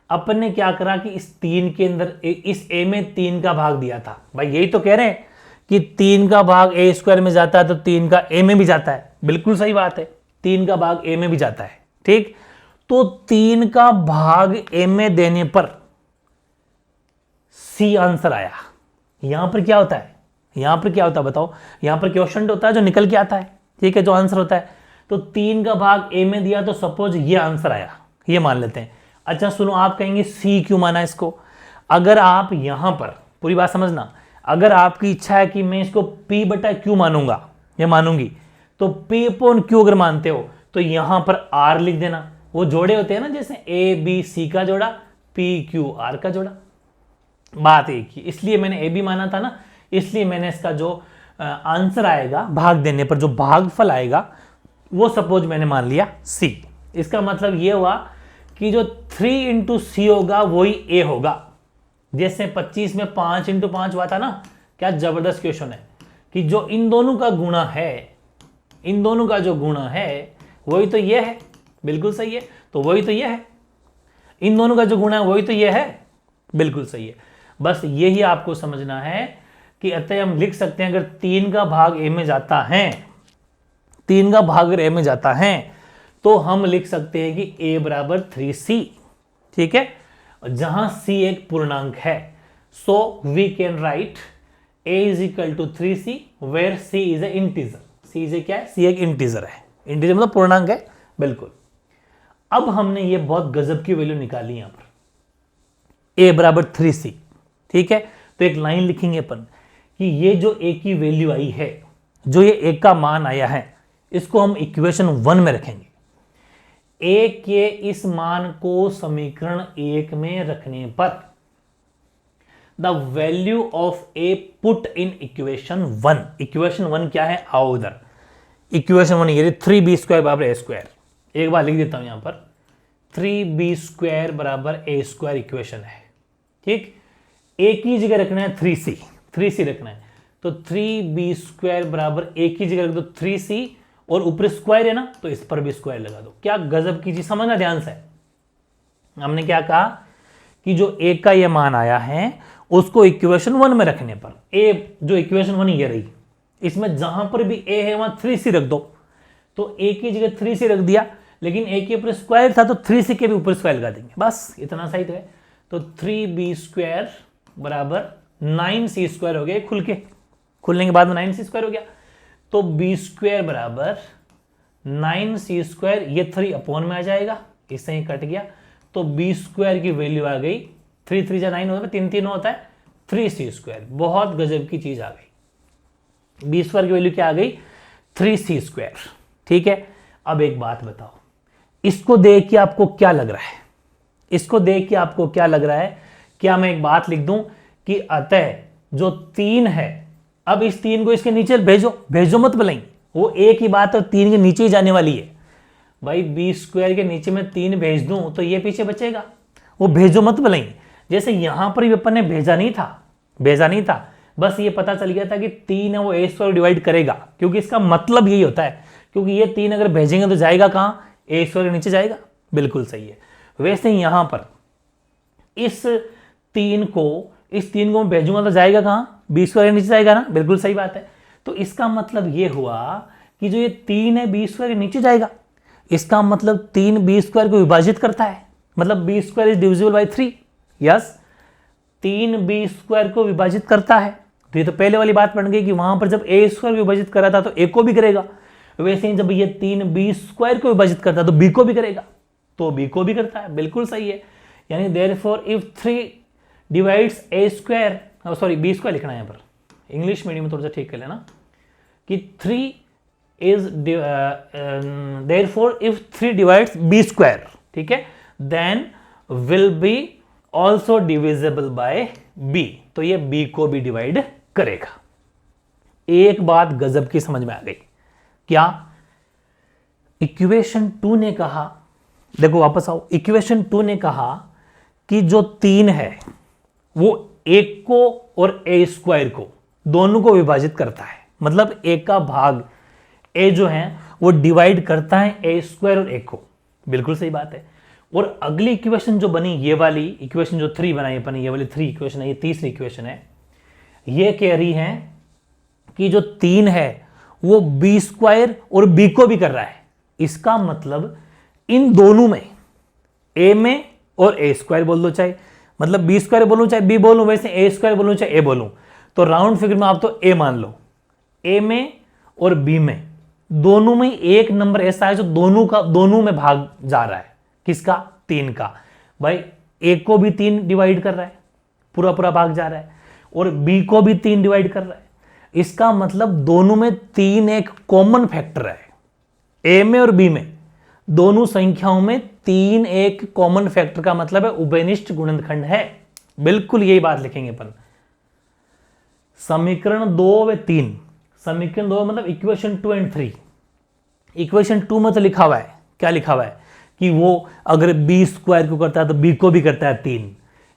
अपन ने क्या करा कि इस 3 के अंदर इस a में 3 का भाग दिया था। भाई यही तो कह रहे हैं कि 3 का भाग a स्क्वायर में जाता है तो 3 का a में भी जाता है। बिल्कुल सही बात है, 3 का भाग a में भी जाता है। ठीक, तो 3 का भाग a में देने पर c आंसर आया। यहां पर क्या होता है, यहां पर क्या होता है बताओ, यहां पर क्वेश्चन होता है जो निकल के आता है, ठीक है, जो आंसर होता है। तो 3 का भाग a में दिया तो सपोज ये आंसर आया, ये मान लेते हैं। अच्छा सुनो, आप कहेंगे c क्यों माना इसको। अगर आप यहां पर पूरी बात समझना, अगर आपकी इच्छा है कि मैं इसको p बटा q मानूंगा या मानूंगी, तो p अपॉन q अगर मानते हो तो यहां पर r लिख देना। वो जोड़े होते हैं ना, जैसे a b c का जोड़ा, p q r का जोड़ा, बात एक ही। इसलिए मैंने a b माना था ना, इसलिए मैंने इसका जो आंसर आएगा भाग देने पर, जो भागफल आएगा वो सपोज मैंने मान लिया c। इसका मतलब ये हुआ कि जो 3 इंटू सी होगा वही a होगा। जैसे 25 में 5 इंटू 5 हुआ था ना, क्या जबरदस्त क्वेश्चन है कि जो इन दोनों का गुणा है, इन दोनों का जो गुणा है वही तो ये है। बिल्कुल सही है, तो वही तो ये है, इन दोनों का जो गुणा है वही तो ये है। बिल्कुल सही है, बस यही आपको समझना है कि अतः हम लिख सकते हैं अगर 3 का भाग a में जाता है, 3 का भाग अगर a में जाता है तो हम लिख सकते हैं कि a बराबर 3c। ठीक है, जहां c एक पूर्णांक है, so we can write a is equal to 3c where c is a integer. c is a क्या है, c एक इंटीजर है, इंटीजर मतलब पूर्णांक है। बिल्कुल, अब हमने ये बहुत गजब की वैल्यू निकाली यहां पर a बराबर 3c। ठीक है, तो एक लाइन लिखेंगे अपन कि ये जो a की वैल्यू आई है, जो ये a का मान आया है, इसको हम इक्वेशन 1 में रखेंगे। a के इस मान को समीकरण 1 में रखने पर the value of a put in equation 1। Equation 1 क्या है, आओ उधर। इक्वेशन 1 ये 3b स्क्वायर बराबर a स्क्वायर। एक बार लिख देता हूं यहां पर, 3b स्क्वायर बराबर a स्क्वायर इक्वेशन है। ठीक, a की जगह रखना है 3c रखना है, तो 3b स्क्वायर बराबर a की जगह रख दो 3c, और ऊपर स्क्वायर है ना तो इस पर भी स्क्वायर लगा दो। क्या गजब की चीज, समझना ध्यान से। हमने क्या कहा कि जो a का ये मान आया है उसको इक्वेशन 1 में रखने पर, a जो इक्वेशन 1 ये रही, इसमें जहां पर भी a है वहां 3c रख दो। तो a की जगह 3c रख दिया, लेकिन a के ऊपर स्क्वायर था तो 3c के भी ऊपर स्क्वायर लगा देंगे, बस इतना सही तो है। तो 3b स्क्वायर बराबर 9c स्क्वायर हो गया, खुलने के बाद में 9c स्क्वायर हो गया। तो b स्क्वायर बराबर 9c स्क्वायर, ये 3 अपॉन में आ जाएगा, इससे ही कट गया। तो b स्क्वायर की वैल्यू आ गई 3 3 जा 9 होता है, 3 3 होता है 3c स्क्वायर। बहुत गजब की चीज आ गई, b स्क्वायर की वैल्यू क्या आ गई 3c स्क्वायर। ठीक है, अब एक बात बताओ, इसको देख के आपको क्या लग रहा है, इसको देख के आपको क्या लग रहा है। क्या मैं एक बात लिख दूं कि अतः जो 3 है, अब इस 3 को इसके नीचे भेजो मत बुलाई, वो एक ही बात है, 3 के नीचे ही जाने वाली है। भाई b स्क्वायर के नीचे मैं 3 भेज दूं तो ये पीछे बचेगा, वो भेजो मत बुलाई। जैसे यहां पर भी अपन ने भेजा नहीं था, बस ये पता चल गया था कि 3 है वो a स्क्वायर डिवाइड करेगा, क्योंकि इसका मतलब यही होता है, क्योंकि ये 3 अगर भेजेंगे तो जाएगा कहां, a स्क्वायर के नीचे जाएगा। बिल्कुल सही है। वैसे ही यहां पर इस 3 को मैं भेजूंगा तो जाएगा कहां, b स्क्वायर के नीचे जाएगा ना। बिल्कुल सही बात है। तो इसका मतलब ये हुआ कि जो ये 3 है b स्क्वायर के नीचे जाएगा, इसका मतलब 3 b स्क्वायर को विभाजित करता है, मतलब b square is divisible by 3। Yes, 3 b square को विभाजित करता है। तो ये तो पहले वाली बात बन गई कि वहां पर जब a स्क्वायर विभाजित करा था तो a को भी करेगा, वैसे ही जब ये 3 b स्क्वायर को विभाजित करता है तो b को भी करेगा, तो b को भी करता है। बिल्कुल सही है। यानी therefore if 3 divides a square, sorry b square लिखना है यहाँ पर, इंग्लिश मीडियम में थोड़ा सा ठीक कर लेना कि 3 is therefore if 3 divides b square, ठीक है, then will be also divisible by b, तो ये b को भी डिवाइड करेगा। एक बात गजब की समझ में आ गई, क्या इक्वेशन 2 ने कहा, देखो वापस आओ, इक्वेशन 2 ने कहा कि जो 3 है वो 1 को और a स्क्वायर को दोनों को विभाजित करता है, मतलब a का भाग a जो है वो डिवाइड करता है a स्क्वायर और 1 को। बिल्कुल सही बात है। और अगली इक्वेशन जो बनी, ये वाली इक्वेशन जो 3 बनाई अपन, ये वाली 3 इक्वेशन है, ये तीसरी इक्वेशन है, ये कह रही है कि जो 3 है वो बी स्क्वायर और बी को भी कर रहा है। इसका मतलब इन दोनों में, ए में और ए स्क्वायर बोल दो, चाहे मतलब बी स्क्वायर बोलूं चाहे बी बोलूं, वैसे ए स्क्वायर बोलूं चाहे ए बोलूं, तो राउंड फिगर में आप तो ए मान लो। ए में और बी में दोनों में एक नंबर ऐसा है जो दोनों में भाग जा रहा है। किसका? 3 का। भाई ए को भी 3 डिवाइड कर रहा है, पूरा पूरा भाग जा रहा है, और बी को भी 3 डिवाइड कर रहा है। इसका मतलब दोनों में 3 एक कॉमन फैक्टर है। ए में और बी में दोनों संख्याओं में 3 एक कॉमन फैक्टर का मतलब है उभयनिष्ठ गुणनखंड है। बिल्कुल यही बात लिखेंगे अपन। समीकरण 2 व 3, समीकरण 2 मतलब इक्वेशन 2 एंड 3। इक्वेशन 2 में तो लिखा हुआ है, क्या लिखा हुआ है कि वो अगर बी स्क्वायर को करता है तो बी को भी करता है 3।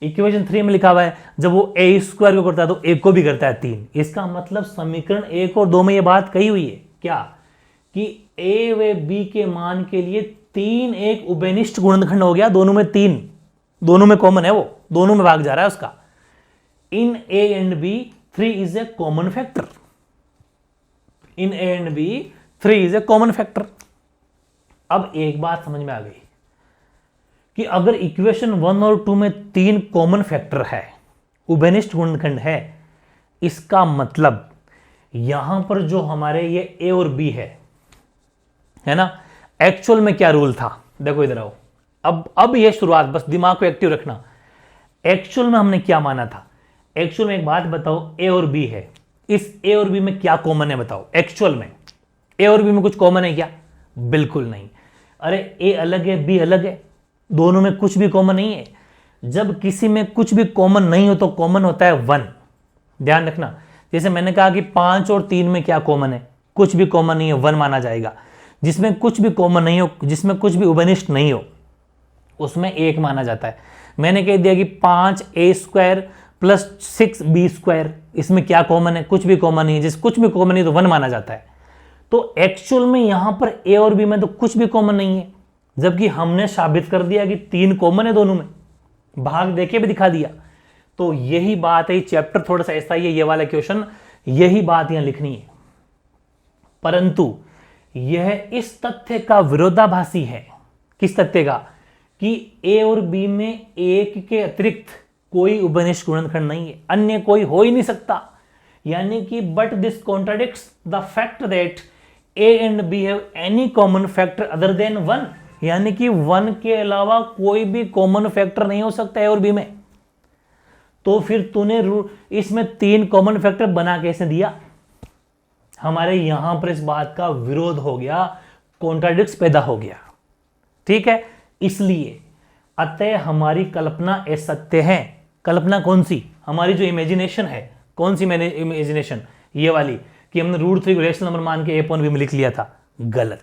इक्वेशन 3 में लिखा हुआ है जब वो ए स्क्वायर को करता है तो ए को भी करता है 3। इसका मतलब समीकरण 1 और 2 में ये बात कही हुई है क्या, कि ए व बी के मान के लिए 3 एक उभयनिष्ठ गुणनखंड हो गया। दोनों में 3, दोनों में कॉमन है, वो दोनों में भाग जा रहा है उसका। In A and B 3 is a common factor. In A and B 3 is a common factor. अब एक बात समझ में आ गई कि अगर इक्वेशन 1 और 2 में 3 कॉमन फैक्टर है, उभयनिष्ठ गुणनखंड है, इसका मतलब यहां पर जो हमारे ये ए और बी है ना, एक्चुअल में क्या रूल था? देखो इधर आओ। अब ये शुरुआत, बस दिमाग को एक्टिव रखना। एक्चुअल में हमने क्या माना था? एक्चुअल में एक बात बताओ, ए और बी है, इस ए और बी में क्या कॉमन है बताओ? एक्चुअल में ए और बी में कुछ कॉमन है क्या? बिल्कुल नहीं। अरे ए अलग है, बी अलग है, दोनों में कुछ भी कॉमन नहीं है। जब किसी में कुछ भी कॉमन नहीं हो तो कॉमन होता है 1। ध्यान रखना, जैसे मैंने कहा कि 5 और 3 में क्या कॉमन है? कुछ भी कॉमन नहीं है, 1 माना जाएगा। जिसमें कुछ भी कॉमन नहीं हो, जिसमें कुछ भी उभयनिष्ठ नहीं हो, उसमें 1 माना जाता है। मैंने कह दिया कि 5 ए स्क्वायर प्लस 6 बी स्क्वायर, इसमें क्या कॉमन है? कुछ भी कॉमन नहीं है। जिस कुछ भी कॉमन नहीं तो 1 माना जाता है। तो एक्चुअल में यहां पर ए और बी में तो कुछ भी कॉमन नहीं है, जबकि हमने साबित कर दिया कि 3 कॉमन है दोनों में, भाग देके भी दिखा दिया। तो यही बात है, चैप्टर थोड़ा सा ऐसा ही है, ये वाला क्वेश्चन, यही बात यहां लिखनी है। परंतु यह इस तथ्य का विरोधाभासी है। किस तथ्य का? कि ए और बी में एक के अतिरिक्त कोई उभयनिष्ठ गुणनखंड नहीं है, अन्य कोई हो ही नहीं सकता। यानी कि but this contradicts the fact that A and B have any common factor other than 1। यानी कि 1 के अलावा कोई भी कॉमन फैक्टर नहीं हो सकता ए और बी में। तो फिर तूने इसमें 3 कॉमन फैक्टर बना कैसे दिया? हमारे यहां पर इस बात का विरोध हो गया, कॉन्ट्राडिक्ट्स पैदा हो गया। ठीक है, इसलिए अतः हमारी कल्पना असत्य है। कल्पना कौन सी? हमारी जो इमेजिनेशन है, कौन सी मैंने इमेजिनेशन? ये वाली कि हमने √3 को रेशनल नंबर मान के a/b में लिख लिया था, गलत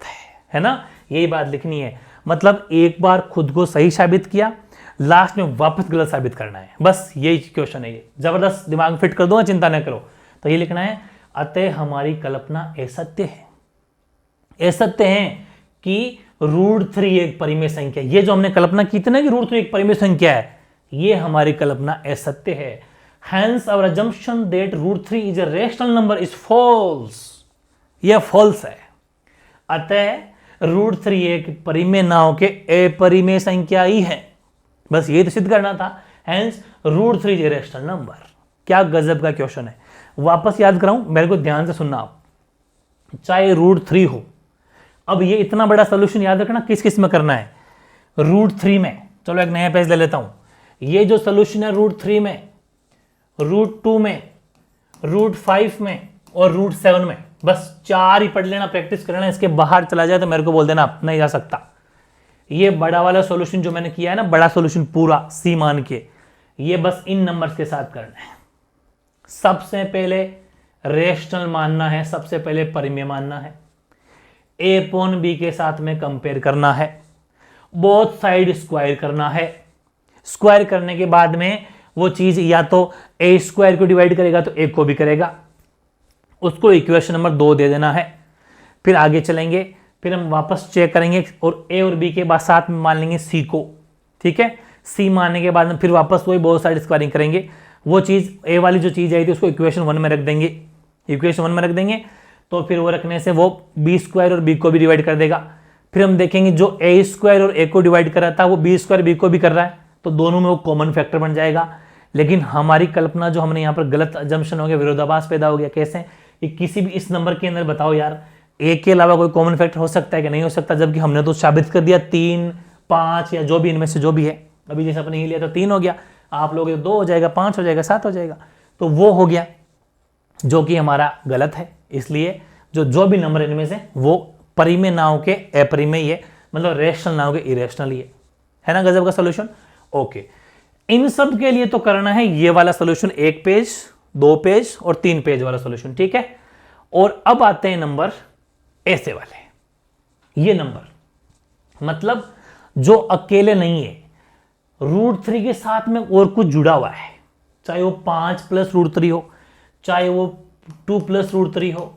है ना? यही बात लिखनी है। मतलब एक बार खुद को सही साबित किया, लास्ट में वापस गलत साबित करना है, बस यही क्वेश्चन है। ये जबरदस्त दिमाग फिट कर दूंगा, चिंता न करो। तो ये लिखना है, अतः हमारी कल्पना असत्य है। असत्य है कि √3 एक परिमेय संख्या, ये जो हमने कल्पना की थी ना कि √3 एक परिमेय संख्या है, ये हमारी कल्पना असत्य है। Hence our assumption that √3 is a rational number is false। यह false है। अतः √3 एक परिमेय ना होके अपरिमेय संख्या ही है, बस ये तो सिद्ध करना था। Hence √3 is a rational number। क्या गजब का क्वेश्चन है। वापस याद कराऊं, मेरे को ध्यान से सुनना आप। चाहे √3 हो, अब ये इतना बड़ा सोल्यूशन याद रखना किस किस में करना है। √3 में, चलो एक नया पेज ले लेता हूं। ये जो सोल्यूशन है √3 में, √2 में, √5 में और √7 में, बस 4 ही पढ़ लेना, प्रैक्टिस कर लेना। इसके बाहर चला जाए तो मेरे को बोल देना नहीं जा सकता। ये बड़ा वाला सॉल्यूशन जो मैंने किया है ना, बड़ा सॉल्यूशन पूरा सी मान के, ये बस इन नंबर्स के साथ करना है। सबसे पहले रेशनल मानना है, सबसे पहले परिमेय मानना है, a/b के साथ में कंपेयर करना है, बोथ साइड स्क्वायर करना है। स्क्वायर करने के बाद में वो चीज या तो a स्क्वायर को डिवाइड करेगा तो a को भी करेगा, उसको इक्वेशन नंबर 2 दे देना है। फिर आगे चलेंगे, फिर हम वापस चेक करेंगे और ए और बी के बाद साथ में मान लेंगे सी को, ठीक है। सी मानने के बाद में फिर वापस वही बहुत सारी स्क्वायरिंग करेंगे, वो चीज़ ए वाली जो चीज़ आई थी उसको इक्वेशन 1 में रख देंगे, इक्वेशन 1 में रख देंगे, तो फिर वो रखने से वो बी स्क्वायर और बी को भी डिवाइड कर देगा। फिर हम देखेंगे जो ए स्क्वायर और ए को डिवाइड कर रहा था वो बी स्क्वायर बी को भी कर रहा है, तो दोनों में वो कॉमन फैक्टर बन जाएगा। लेकिन हमारी कल्पना जो हमने यहाँ पर गलत अजम्पशन हो गया, विरोधाभास पैदा हो गया। कैसे कि किसी भी इस नंबर के अंदर बताओ यार ए के अलावा कोई कॉमन फैक्टर हो सकता है कि नहीं हो सकता, जबकि हमने तो साबित कर दिया 3, 5 या जो भी इनमें से जो भी है। अभी जैसे अपने ही लिया तो 3 हो गया, आप लोग 2 हो जाएगा, 5 हो जाएगा, 7 हो जाएगा, तो वो हो गया जो कि हमारा गलत है। इसलिए जो भी नंबर इनमें से वो परिमेय ना हो के अपरिमेय है, मतलब रेशनल ना हो के इरेशनल ही है ना गजब का सॉल्यूशन। ओके, इन सब के लिए तो करना है ये वाला सॉल्यूशन, 1 पेज, 2 पेज और 3 पेज वाला सॉल्यूशन, ठीक है। और अब आते हैं नंबर ऐसे वाले, ये नंबर मतलब जो अकेले नहीं है, √3 के साथ में और कुछ जुड़ा हुआ है, चाहे वो 5 + √3 हो, चाहे वो 2 + √3 हो,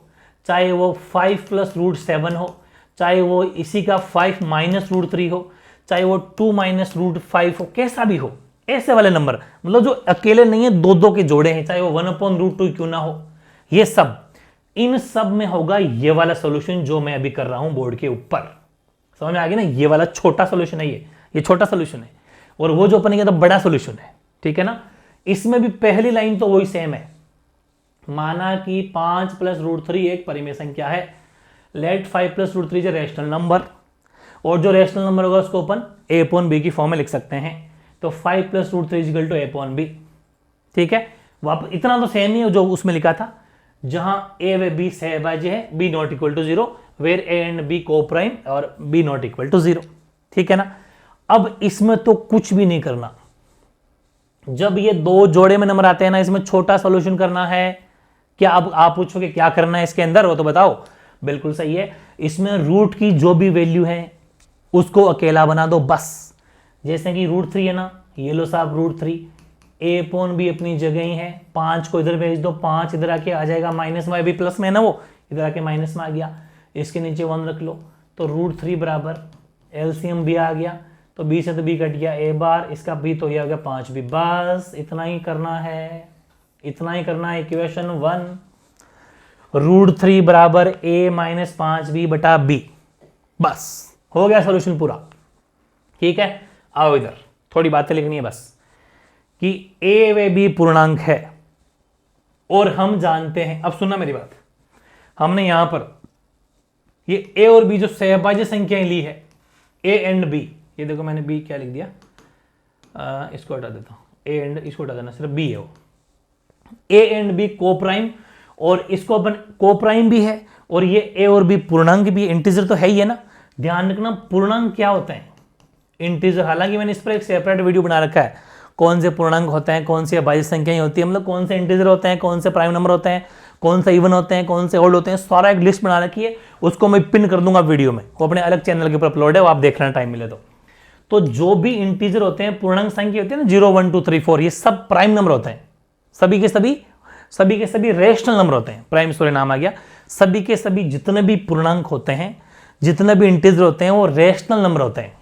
चाहे वो 5 + √7 हो, चाहे वो इसी का 5 - √3 हो, चाहे वो 2 - √5 हो, कैसा भी हो, ऐसे वाले नंबर मतलब जो अकेले नहीं है, 2 के जोड़े हैं, चाहे वो 1/√2 क्यों ना हो, ये सब, इन सब में होगा ये वाला सॉल्यूशन जो मैं अभी कर रहा हूं बोर्ड के ऊपर। समझ में आ गया ना, ये वाला छोटा सॉल्यूशन है, ये छोटा सॉल्यूशन है, और वो जो अपन किया था बड़ा सॉल्यूशन है, ठीक है ना। इसमें भी पहली लाइन तो वही सेम है, माना कि 5 + √3 एक परिमेय संख्या है, लेट 5 + √3 इज रैशनल नंबर, और जो रैशनल नंबर होगा उसको अपन a/b की फॉर्म में लिख सकते हैं, तो 5 + √3 = a/b, ठीक है। वापस इतना तो सेम ही है जो उसमें लिखा था, जहां a व b सहभाज्य है, b ≠ = 0, where a and b coprime और b ≠ = 0, ठीक है ना। अब इसमें तो कुछ भी नहीं करना, जब ये 2 जोड़े में नंबर आते हैं ना, इसमें छोटा सॉल्यूशन करना है क्या। अब आप पूछोगे क्या करना है इसके अंदर, वो तो बताओ। बिल्कुल सही है, इसमें रूट की जो भी वैल्यू है उसको अकेला बना दो बस। जैसे कि √3 है ना, ये लो साहब √3, a/b अपनी जगह ही है, 5 को इधर भेज दो, 5 इधर आके आ जाएगा, माइनस में अभी प्लस में है ना, वो इधर आके माइनस में आ गया, इसके नीचे 1 रख लो, तो √3 बराबर एलसीएम भी आ गया, तो b से तो b कट गया, a बार इसका b तो ये हो गया 5b, बस इतना ही करना है, इतना ही करना है। इक्वेशन 1 √3 बराबर a - 5b बटा b, बस हो गया सॉल्यूशन पूरा, ठीक है। आओ इधर थोड़ी बातें लिखनी है बस, कि a व b पूर्णांक है और हम जानते हैं, अब सुनना मेरी बात, हमने यहां पर ये a और b जो सहभाज्य संख्याएं ली है, a एंड b, ये देखो मैंने b क्या लिख दिया, इसको हटा देता हूं, a एंड इसको हटा देना, सिर्फ b है वो, a and b coprime, और इसको अपन को प्राइम भी है, और ये a और b पूर्णांक भी, इंटीजर तो है ही है ना। ध्यान रखना पूर्णांक क्या होते हैं, इंटीजर, हालांकि मैंने इस पर एक सेपरेट वीडियो बना रखा है, कौन से पूर्णांक होते हैं, कौन सी अभाज्य संख्याएं होती है, मतलब कौन से इंटीजर होते हैं, कौन से प्राइम नंबर होते हैं, कौन से इवन होते हैं, कौन से ऑड होते हैं, सारा एक लिस्ट बना रखी है, उसको मैं पिन कर दूंगा वीडियो में, वो अपने अलग चैनल के ऊपर अपलोड है, वो आप देखना टाइम मिले तो जो भी इंटीजर होते हैं, पूर्णांक संख्या होती है ना, 0, 1, 2, 3, 4, ये सब प्राइम नंबर होते हैं, सभी के सभी रेशनल नंबर होते हैं, प्राइम सॉरी नाम आ गया, सभी के सभी जितने भी पूर्णांक होते हैं, जितने भी इंटीजर होते हैं, वो रेशनल नंबर होते हैं,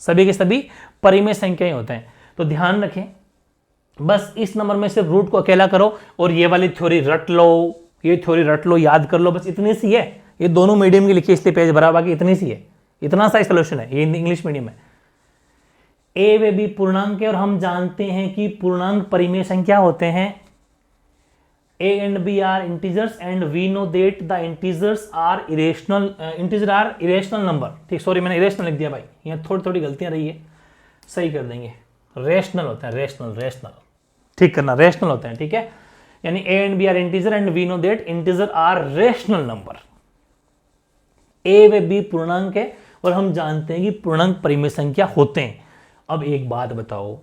सभी के सभी परिमेय संख्याएं होते हैं। तो ध्यान रखें, बस इस नंबर में सिर्फ रूट को अकेला करो और ये वाली थ्योरी रट लो, ये थ्योरी रट लो, याद कर लो, बस इतनी सी है। ये दोनों मीडियम की लिखी इसलिए पेज भरा, बाकी इतनी सी है, इतना सा सोल्यूशन है, ये इंग्लिश मीडियम है। ए व बी पूर्णांक है और हम जानते हैं कि पूर्णांक परिमेय संख्या होते हैं, a and b are integers and we know that the integers are irrational number, ठीक, सॉरी मैंने irrational लिख दिया भाई, यहाँ थोड़ी गलतियां रही है, सही कर देंगे, रेशनल होता है, रेशनल ठीक करना, रेशनल होते हैं, ठीक है। यानी a and b are integer and we know that integer are rational number, a व b पूर्णांक है और हम जानते हैं कि पूर्णांक परिमेय संख्या होते हैं। अब एक बात बताओ,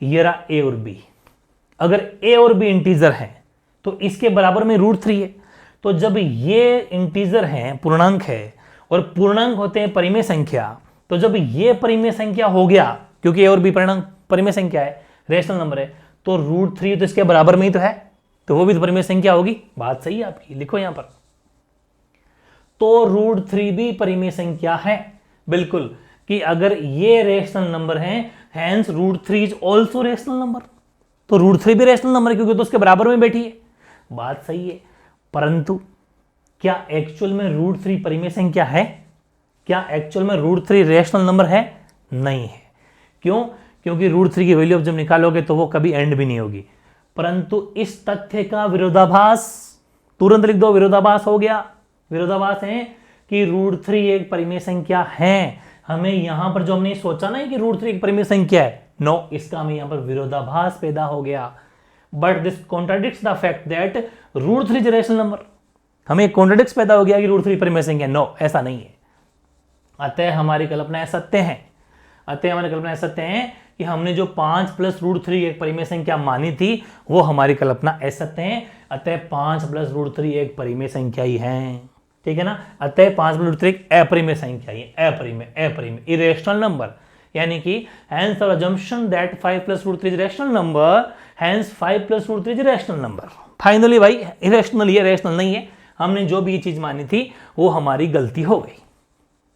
ये रहा a और b, अगर a और b इंटीजर हैं तो इसके बराबर में √3 है, तो जब ये इंटीजर हैं, पूर्णांक है, और पूर्णांक होते हैं परिमेय संख्या, तो जब ये परिमेय संख्या हो गया, क्योंकि a और b पूर्णांक परिमेय संख्या है, रेशनल नंबर है, तो √3 तो इसके बराबर में ही तो है, तो वो भी तो परिमेय संख्या होगी। बात सही है आपकी, लिखो यहां पर। तो √3 भी परिमेय संख्या है। बिल्कुल, कि अगर ये रेशनल नंबर है, hence √3 is also rational number, तो √3 भी रेशनल नंबर है क्योंकि तो उसके बराबर में बैठी है। बात सही है, परंतु क्या एक्चुअल में √3 परिमेय संख्या है? क्या एक्चुअल में √3 रेशनल नंबर है? नहीं है। क्यों? क्योंकि √3 की वैल्यू अब जब निकालोगे तो वो कभी एंड भी नहीं होगी। परंतु इस तथ्य का विरोधाभास, तुरंत लिख दो, विरोधाभास हो गया। विरोधाभास है कि √3 एक परिमेय संख्या है। हमें यहां पर जो हमने सोचा ना कि √3 एक परिमेय संख्या है, नो, इसका हमें यहां पर विरोधाभास पैदा हो गया। But this contradicts the fact that √3 is rational number. हमें कॉन्ट्राडिक्ट्स पैदा हो गया कि √3 परिमेय संख्या, नो, ऐसा नहीं है। अतः हमारी कल्पनाएं सत्य हैं। अतः हमारी कल्पनाएं सत्य हैं कि हमने जो 5 + √3 एक परिमेय संख्या मानी थी, वो हमारी कल्पना असत्य है। अतः 5 + √3 एक परिमेय संख्या ही है। ठीक है ना? अतः 5 + √3 एक अपरिमेय संख्या ही, अपरिमेय इरेशनल नंबर। यानी कि hence our assumption that 5 + √3 is rational number, hence 5 + √3 is rational number। Finally भाई इरेशनल है, रेशनल नहीं है। हमने जो भी ये चीज मानी थी वो हमारी गलती हो गई।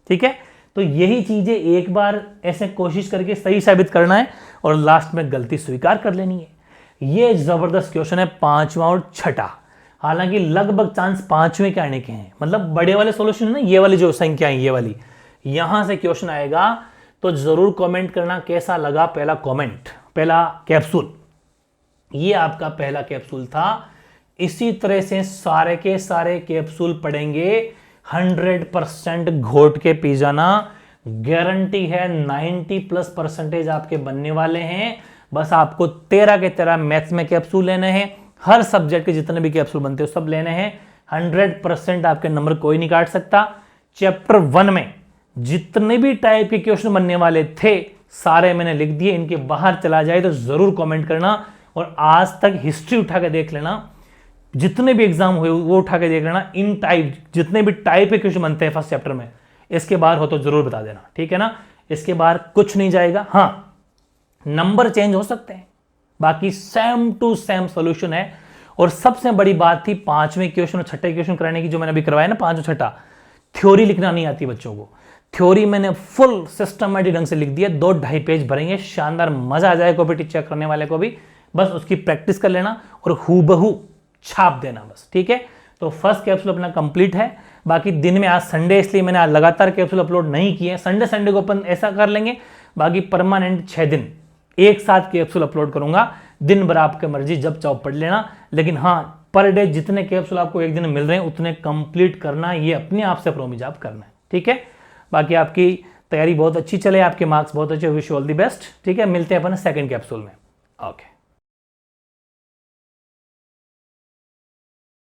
ठीक है, तो यही चीजें एक बार ऐसे कोशिश करके सही साबित करना है और लास्ट में गलती स्वीकार कर लेनी है। ये जबरदस्त क्वेश्चन है, 5वां और 6ठा। हालांकि लगभग चांस 5वें के आने के हैं, मतलब बड़े वाले सॉल्यूशन है ना, ये वाली जो संख्या है, ये वाली, यहां से क्वेश्चन आएगा। तो जरूर कमेंट करना कैसा लगा पहला कमेंट, पहला कैप्सूल। ये आपका पहला कैप्सूल था। इसी तरह से सारे के सारे कैप्सूल पढ़ेंगे, 100% घोट के पी जाना, गारंटी है। 90+% आपके बनने वाले हैं। बस आपको 13 के 13 मैथ्स में कैप्सूल लेने हैं। हर सब्जेक्ट के जितने भी कैप्सूल बनते हो सब लेने हैं। 100% आपके नंबर कोई नहीं काट सकता। चैप्टर 1 में जितने भी टाइप के क्वेश्चन बनने वाले थे सारे मैंने लिख दिए। इनके बाहर चला जाए तो जरूर कमेंट करना, और आज तक हिस्ट्री उठा के देख लेना, जितने भी एग्जाम हुए वो उठा के देख लेना। इन टाइप जितने भी टाइप के क्वेश्चन बनते हैं फर्स्ट चैप्टर में, इसके बाहर हो तो जरूर बता देना। ठीक है ना? इसके बाहर कुछ नहीं जाएगा। हाँ, नंबर चेंज हो सकते हैं, बाकी सेम टू सेम सॉल्यूशन है। और सबसे बड़ी बात थी 5वें क्वेश्चन और 6ठे क्वेश्चन कराने की, जो मैंने अभी करवाया ना 5 और 6ठा, थ्योरी लिखना नहीं आती बच्चों को। थ्योरी मैंने फुल सिस्टमैटिक ढंग से लिख दिया, 2-2.5 पेज भरेंगे, शानदार मजा आ जाए कॉपी चेक करने वाले को भी। बस उसकी प्रैक्टिस कर लेना और हूबहू छाप देना बस। ठीक है, तो फर्स्ट कैप्सूल अपना कंप्लीट है। बाकी दिन में, आज संडे इसलिए मैंने आज लगातार कैप्सूल अपलोड नहीं किए। संडे को अपन ऐसा कर लेंगे, बाकी परमानेंट 6 दिन एक साथ कैप्सूल अपलोड करूंगा। दिन भर आपके मर्जी, जब चाहो पढ़ लेना। लेकिन हाँ, पर डे जितने कैप्सूल आपको एक दिन में मिल रहे हैं उतने कंप्लीट करना, ये अपने आप से प्रोमिस आप करना है। ठीक है, बाकी आपकी तैयारी बहुत अच्छी चले, आपके मार्क्स बहुत अच्छे, wish you all the best. ठीक है, मिलते हैं अपन सेकंड कैप्सूल में। ओके।